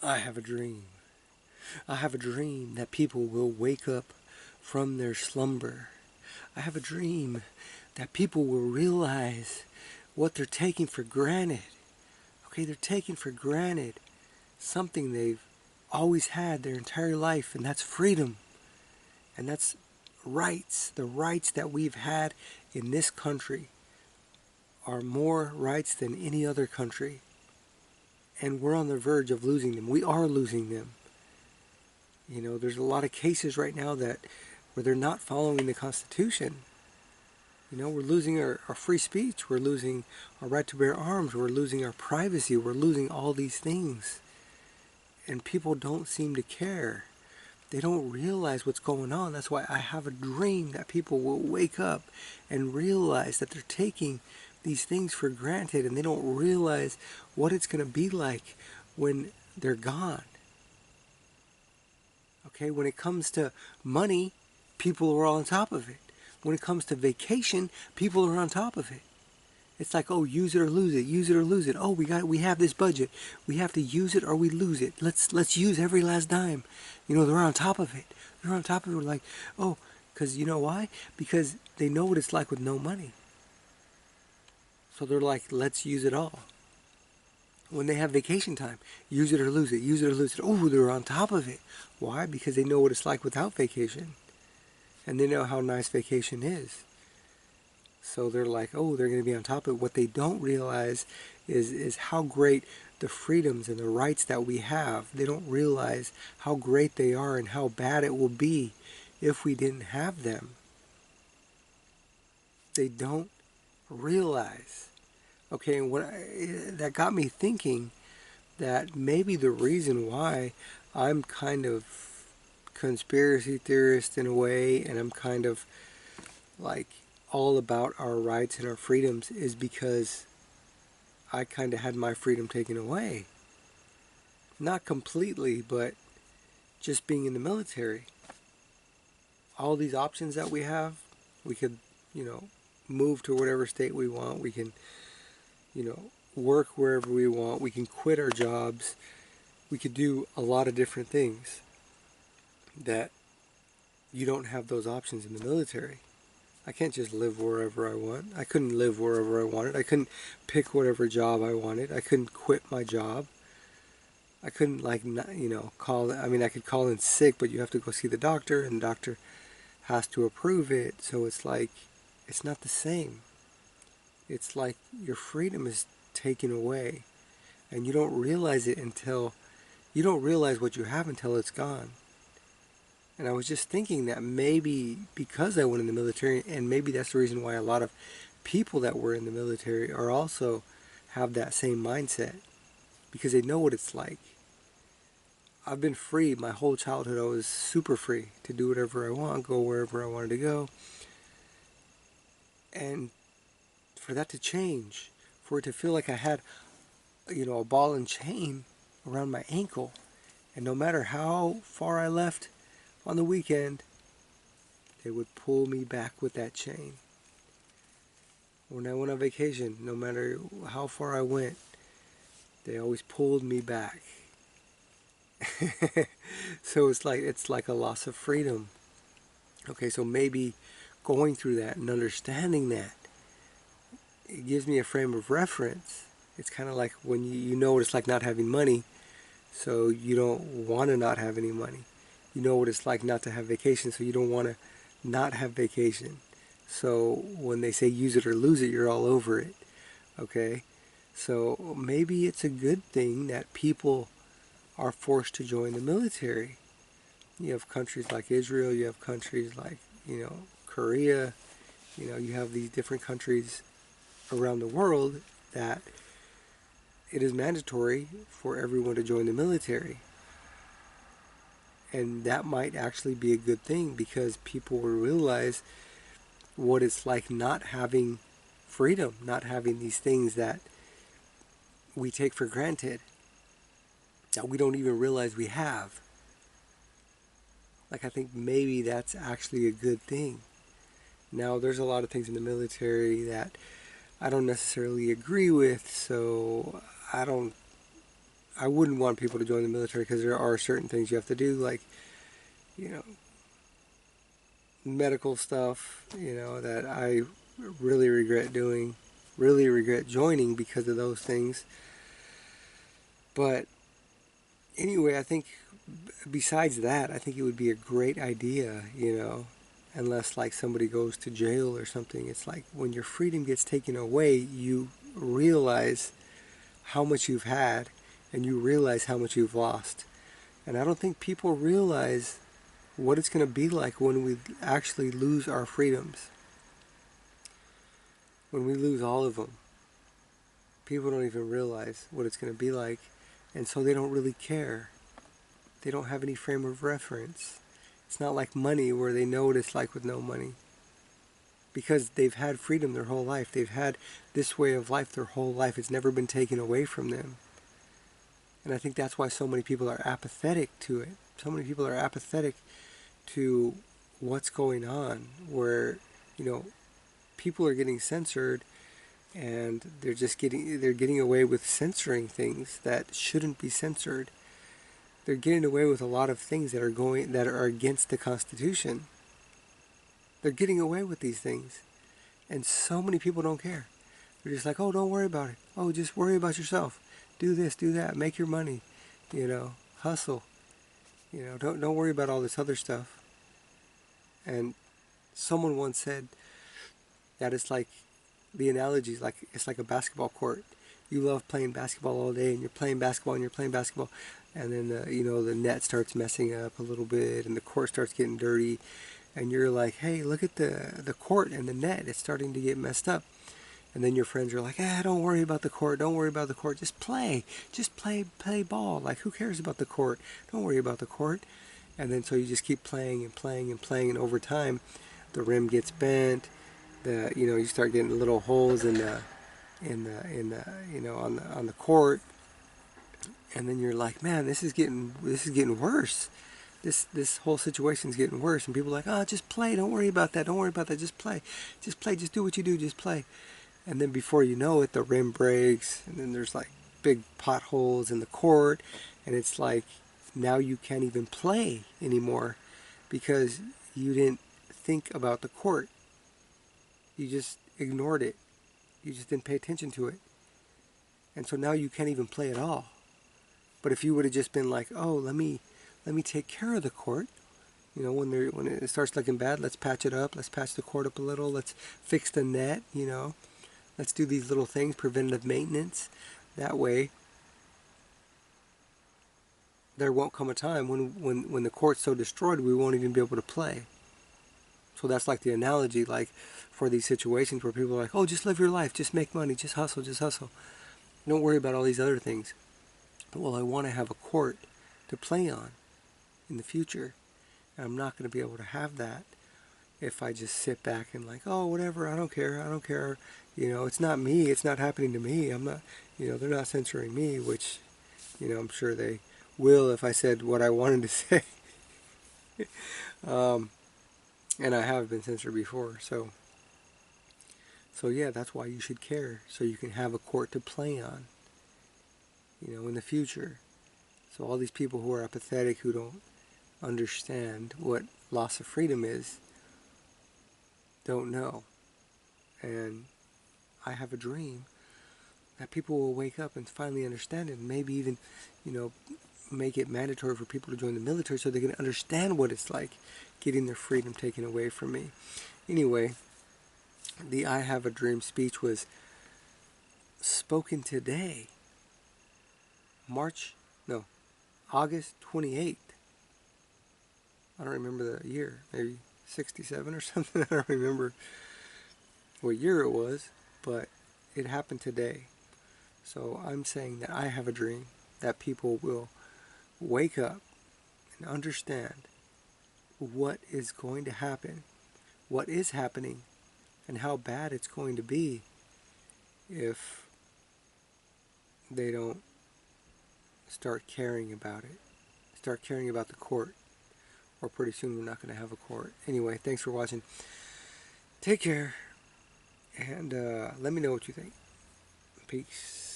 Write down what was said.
I have a dream. I have a dream that people will wake up from their slumber. I have a dream that people will realize what they're taking for granted. Okay, they're taking for granted something they've always had their entire life, and that's freedom. And that's rights. The rights that we've had in this country are more rights than any other country. And we're on the verge of losing them. We are losing them. You know, there's a lot of cases right now that where they're not following the Constitution. You know, we're losing our free speech. We're losing our right to bear arms. We're losing our privacy. We're losing all these things. And people don't seem to care. They don't realize what's going on. That's why I have a dream that people will wake up and realize that they're taking these things for granted, and they don't realize what it's going to be like when they're gone. Okay, when it comes to money, people are on top of it. When it comes to vacation, people are on top of it. It's like, oh, use it or lose it, use it or lose it. Oh, we have this budget. We have to use it or we lose it. Let's use every last dime. You know, they're on top of it. They're on top of it. We're like, oh, because you know why? Because they know what it's like with no money. So they're like, let's use it all. When they have vacation time, use it or lose it, use it or lose it. Oh, they're on top of it. Why? Because they know what it's like without vacation. And they know how nice vacation is. So they're like, oh, they're going to be on top of it. What they don't realize is how great the freedoms and the rights that we have. They don't realize how great they are and how bad it will be if we didn't have them. They don't realize. Okay, and that got me thinking that maybe the reason why I'm kind of conspiracy theorist in a way, and I'm kind of like all about our rights and our freedoms is because I kind of had my freedom taken away. Not completely, but just being in the military. All these options that we have, we could, you know, move to whatever state we want. We can, you know, work wherever we want. We can quit our jobs. We could do a lot of different things that you don't have those options in the military. I can't just live wherever I want. I couldn't live wherever I wanted. I couldn't pick whatever job I wanted. I couldn't quit my job. I couldn't like you know call. I mean, I could call in sick, but you have to go see the doctor, and the doctor has to approve it. So it's like it's not the same. It's like your freedom is taken away, and you don't realize it until you don't realize what you have until it's gone. And I was just thinking that maybe because I went in the military, and maybe that's the reason why a lot of people that were in the military are also have that same mindset because they know what it's like. I've been free my whole childhood. I was super free to do whatever I want, go wherever I wanted to go. And for that to change, for it to feel like I had, you know, a ball and chain around my ankle, and no matter how far I left on the weekend, they would pull me back with that chain. When I went on vacation, no matter how far I went, they always pulled me back. So it's like a loss of freedom. Okay, so maybe going through that and understanding that it gives me a frame of reference. It's kind of like when you know what it's like not having money, so you don't want to not have any money. You know what it's like not to have vacation, so you don't want to not have vacation. So when they say use it or lose it, you're all over it. Okay? So maybe it's a good thing that people are forced to join the military. You have countries like Israel, you have countries like, you know, Korea, you know, you have these different countries around the world that it is mandatory for everyone to join the military. And that might actually be a good thing because people will realize what it's like not having freedom, not having these things that we take for granted, that we don't even realize we have. Like, I think maybe that's actually a good thing. Now, there's a lot of things in the military that I don't necessarily agree with, so I don't I wouldn't want people to join the military because there are certain things you have to do, like, medical stuff, that I really regret doing, really regret joining because of those things. But anyway, I think besides that, I think it would be a great idea, unless like somebody goes to jail or something. It's like when your freedom gets taken away, you realize how much you've had and you realize how much you've lost. And I don't think people realize what it's going to be like when we actually lose our freedoms. When we lose all of them, people don't even realize what it's going to be like, and so they don't really care. They don't have any frame of reference. It's not like money where they know what it's like with no money. Because they've had freedom their whole life. They've had this way of life their whole life. It's never been taken away from them. And I think that's why so many people are apathetic to it. So many people are apathetic to what's going on, where, people are getting censored, and they're getting away with censoring things that shouldn't be censored. They're getting away with a lot of things that are against the Constitution. They're getting away with these things, and so many people don't care. They're just like, oh, don't worry about it. Oh, just worry about yourself. Do this, do that, make your money, hustle. Don't worry about all this other stuff. And someone once said that the analogy is like, it's like a basketball court. You love playing basketball all day, and you're playing basketball and you're playing basketball, and then the net starts messing up a little bit, and the court starts getting dirty, and you're like, hey, look at the court and the net. It's starting to get messed up. And then your friends are like, don't worry about the court. Don't worry about the court. Just play. Just play ball. Like, who cares about the court? Don't worry about the court. And then so you just keep playing and playing and playing, and over time, the rim gets bent. You start getting little holes on the court, and then you're like, man, this is getting worse. This whole situation's getting worse, and people are like, oh, just play. Don't worry about that. Don't worry about that. Just play. Just play. Just do what you do. Just play. And then before you know it, the rim breaks, and then there's like big potholes in the court, and it's like now you can't even play anymore because you didn't think about the court. You just ignored it. You just didn't pay attention to it. And so now you can't even play at all. But if you would have just been like, oh, let me take care of the court, when it starts looking bad, let's patch it up. Let's patch the court up a little. Let's fix the net. Let's do these little things, preventative maintenance. That way, there won't come a time when the court's so destroyed we won't even be able to play. So that's like the analogy, like for these situations where people are like, oh, just live your life, just make money, just hustle, just hustle. Don't worry about all these other things. But, well, I want to have a court to play on in the future. And I'm not going to be able to have that if I just sit back and like, oh, whatever, I don't care. It's not me, it's not happening to me. I'm not, they're not censoring me, which, I'm sure they will if I said what I wanted to say. And I have been censored before, so yeah, that's why you should care, so you can have a court to play on, in the future. So all these people who are apathetic, who don't understand what loss of freedom is, don't know. And I have a dream that people will wake up and finally understand it, and maybe even, make it mandatory for people to join the military so they can understand what it's like getting their freedom taken away from me. Anyway, the I Have a Dream speech was spoken today, August 28th. I don't remember the year, maybe 67 or something. I don't remember what year it was, but it happened today. So I'm saying that I have a dream that people will wake up and understand what is going to happen, what is happening, and how bad it's going to be if they don't start caring about it, start caring about the court, or pretty soon we're not going to have a court. Anyway, thanks for watching. Take care, and let me know what you think. Peace.